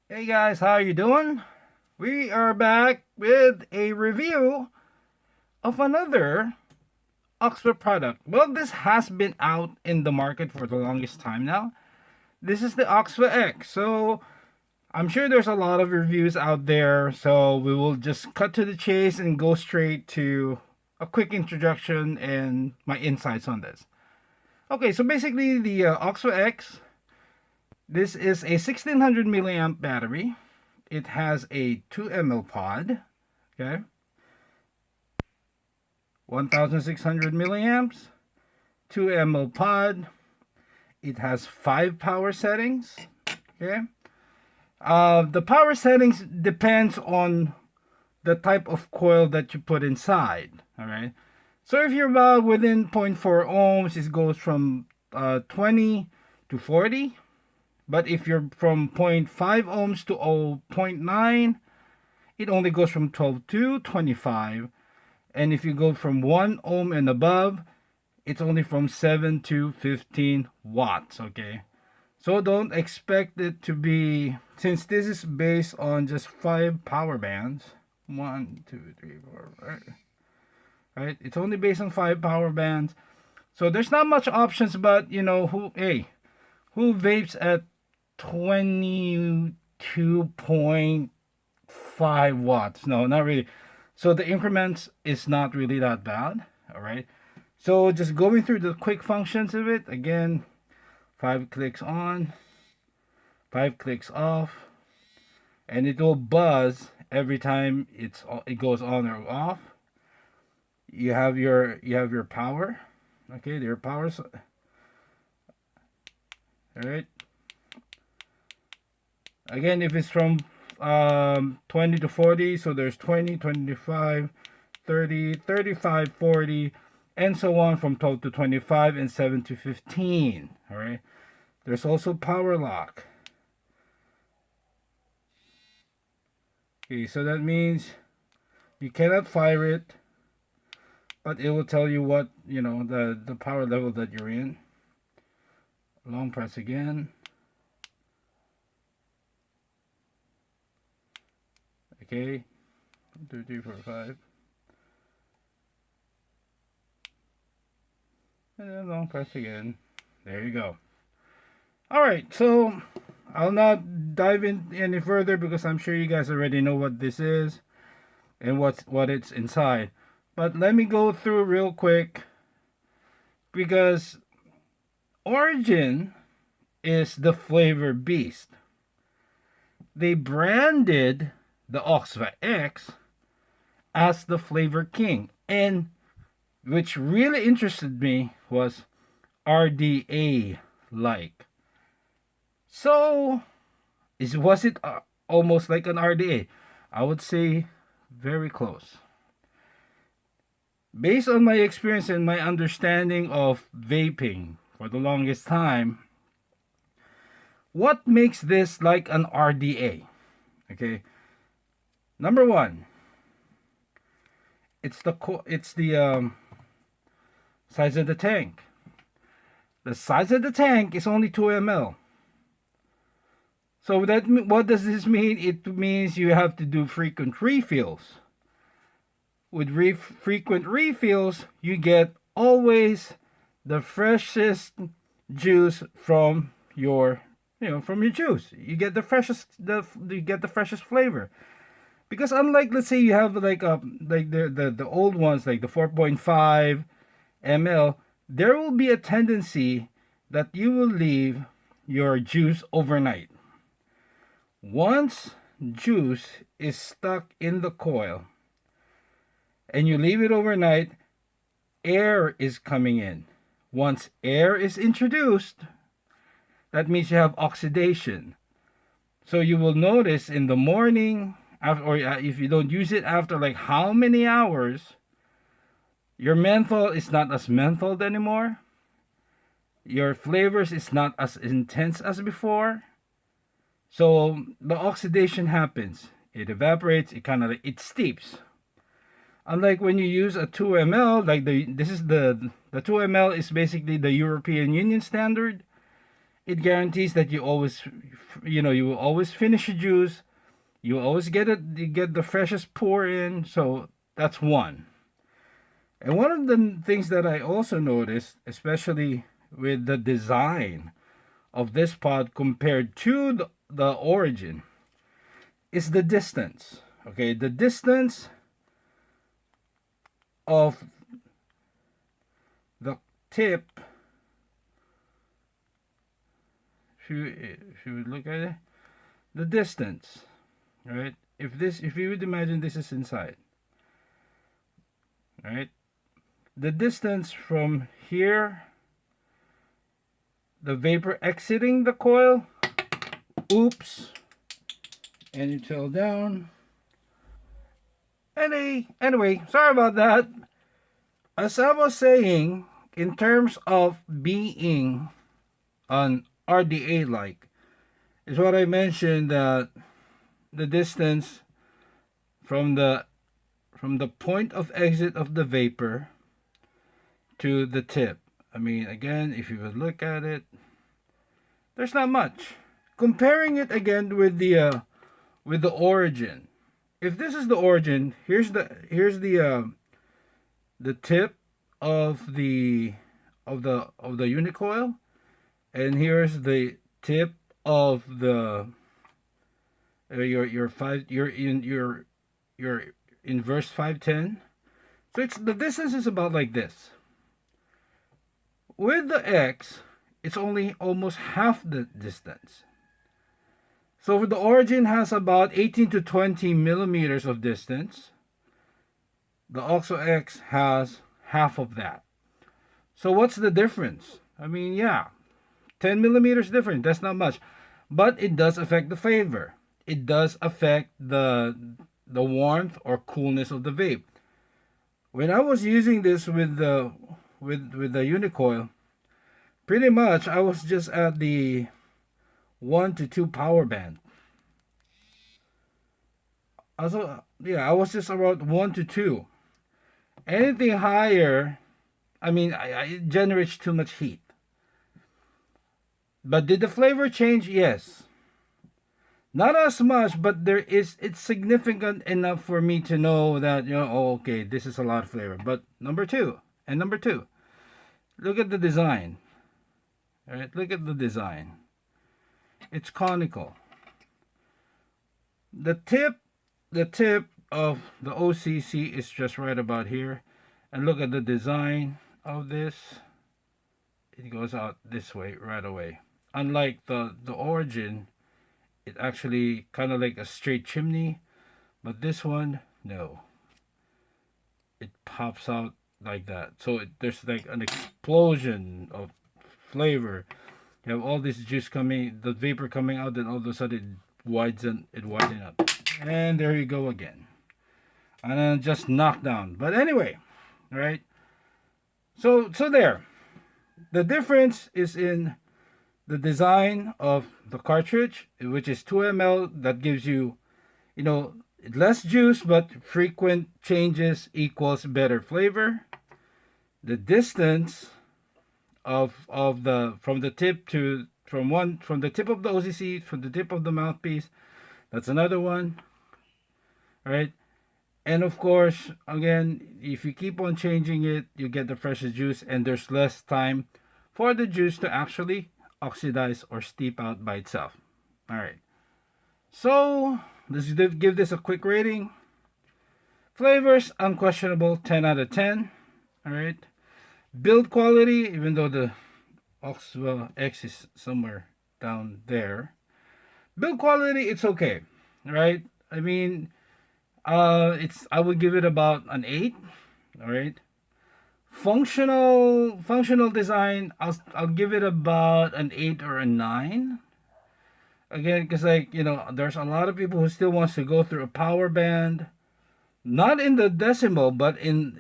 Hey guys, how you doing? We are back with a review of another OXVA product. Well, this has been out in the market for the longest time now. This is the OXVA X. So I'm sure there's a lot of reviews out there. So we will just cut to the chase and go straight to a quick introduction and my insights on this. Okay, so basically the OXVA X. This is a 1600 milliamp battery. It has a 2 ml pod, okay, 1600 milliamps, 2 ml pod. It has 5 power settings, okay. The power settings depends on the type of coil that you put inside, all right. So if you're about within zero point 0.4 ohms, it goes from 20 to 40. But if you're from 0.5 ohms to 0.9, it only goes from 12 to 25. And if you go from 1 ohm and above, it's only from 7 to 15 watts, okay? So don't expect it to be, since this is based on just 5 power bands, 1, 2, 3, 4, right? It's only based on 5 power bands. So there's not much options, but you know, who vapes at 22.5 watts? No, not really. So the increments is not really that bad. All right. So just going through the quick functions of it again, 5 clicks on, 5 clicks off, and it will buzz every time it goes on or off. You have your power. Okay, your power. All right. Again, if it's from 20 to 40, so there's 20, 25, 30, 35, 40, and so on from 12 to 25 and 7 to 15. All right. There's also power lock. Okay, so that means you cannot fire it, but it will tell you what, the power level that you're in. Long press again. Okay. 1, 2, 3, 4, 5. And then long press again. There you go. Alright, so I'll not dive in any further because I'm sure you guys already know what this is and what it's inside. But let me go through real quick because Origin is the flavor beast. They branded the OXVA X as the flavor king. And which really interested me was RDA like. So, was it almost like an RDA? I would say very close. Based on my experience and my understanding of vaping for the longest time, what makes this like an RDA? Okay, number one, it's the size of the tank. The size of the tank is only 2 ml. So what does this mean? It means you have to do frequent refills. With frequent refills, you get always the freshest juice from your juice. You get the freshest flavor. Because unlike, let's say, you have like the old ones like the 4.5 ml, there will be a tendency that you will leave your juice overnight. Once juice is stuck in the coil and you leave it overnight, air is coming in. Once air is introduced, that means you have oxidation. So you will notice in the morning, or if you don't use it after like how many hours, your menthol is not as mentholed anymore. Your flavors is not as intense as before. So the oxidation happens. It evaporates. It steeps. Unlike when you use a 2 ml, like the 2 ml is basically the European Union standard, it guarantees that you always, you will always finish your juice. You always get it. You get the freshest pour in. So that's one. And one of the things that I also noticed, especially with the design of this pod compared to the origin, is the distance. Okay, the distance of the tip. If you would look at it, the distance, right? If you would imagine this is inside, right? The distance from here, the vapor exiting the coil, oops, and you tell down. Anyway, sorry about that. As I was saying, in terms of being an RDA like, is what I mentioned that the distance from the point of exit of the vapor to the tip. I mean, again, if you would look at it, there's not much. Comparing it again with the origin. If this is the origin, here's the tip of the Unicoil, and here's the tip of the your inverse 510. So it's the distance is about like this. With the X, it's only almost half the distance. So the origin has about 18 to 20 millimeters of distance. The OXVA X has half of that. So what's the difference? I mean, yeah, 10 millimeters different. That's not much, but it does affect the flavor. It does affect the warmth or coolness of the vape. When I was using this with the Unicoil, pretty much I was just at the 1 to 2 power band. Also, yeah, I was just about 1 to 2. Anything higher, I mean, it generates too much heat. But did the flavor change? Yes. Not as much, but it's significant enough for me to know that, oh, okay, this is a lot of flavor. But number two, look at the design. All right, look at the design. It's conical. The tip of the OCC is just right about here. And look at the design of this. It goes out this way right away. Unlike the origin, it actually kind of like a straight chimney, but this one, no. It pops out like that. So there's like an explosion of flavor. You have all this juice coming, the vapor coming out, then all of a sudden it widens up. And there you go again. And then just knocked down. But anyway, right? So there. The difference is in the design of the cartridge, which is 2 ml, that gives you, less juice, but frequent changes equals better flavor. The distance from the tip of the OCC, from the tip of the mouthpiece, that's another one, right? And of course, again, if you keep on changing it, you get the freshest juice, and there's less time for the juice to actually oxidize or steep out by itself. All right. So let's give this a quick rating. Flavors, unquestionable, 10 out of 10. All right. Build quality, even though the OXVA X is somewhere down there. Build quality, it's okay. All right. I mean, I would give it about an 8. All right. Functional design, I'll give it about an 8 or a 9. Again, because there's a lot of people who still wants to go through a power band, not in the decimal, but in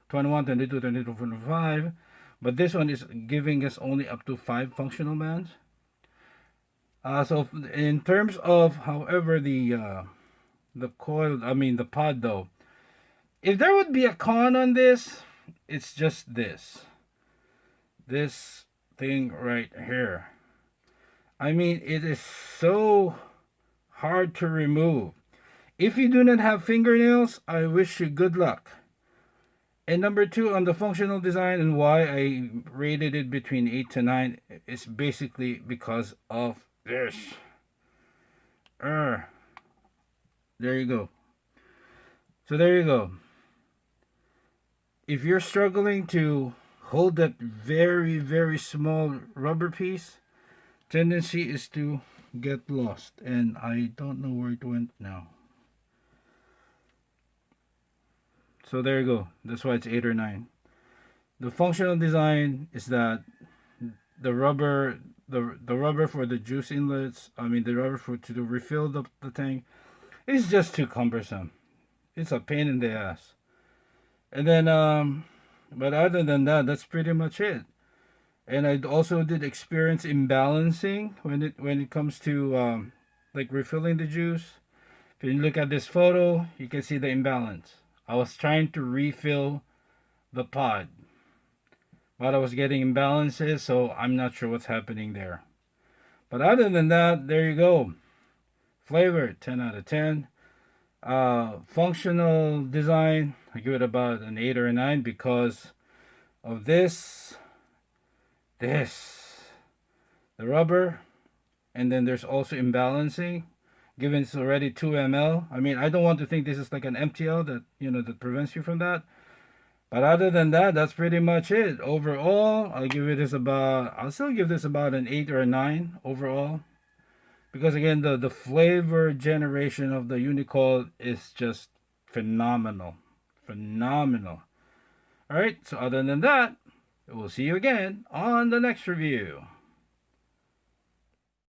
21, 22, 22, 25. But this one is giving us only up to 5 functional bands. So in terms of, however, the coil, I mean the pod though, if there would be a con on this, it's just this thing right here. I mean, it is so hard to remove. If you do not have fingernails, I wish you good luck. And number two, on the functional design and why I rated it between 8 to 9 is basically because of this. There you go. So there you go. If you're struggling to hold that very, very small rubber piece, tendency is to get lost. And I don't know where it went now. So there you go. That's why it's 8 or 9. The functional design is that the rubber the rubber for the juice inlets, I mean the rubber for to refill the tank is just too cumbersome. It's a pain in the ass. And then but other than that, that's pretty much it. And I also did experience imbalancing when it comes to like refilling the juice. If you look at this photo, you can see the imbalance. I was trying to refill the pod, but I was getting imbalances, so I'm not sure what's happening there. But other than that, there you go. Flavor, 10 out of 10. Functional design, I give it about an 8 or a 9 because of this, the rubber, and then there's also imbalancing. Given it's already 2 ml, I mean, I don't want to think this is like an MTL that that prevents you from that. But other than that, that's pretty much it. Overall, I'll still give this about an 8 or a 9 overall. Because again, the flavor generation of the Unicoil is just phenomenal. Phenomenal. Alright, so other than that, we'll see you again on the next review.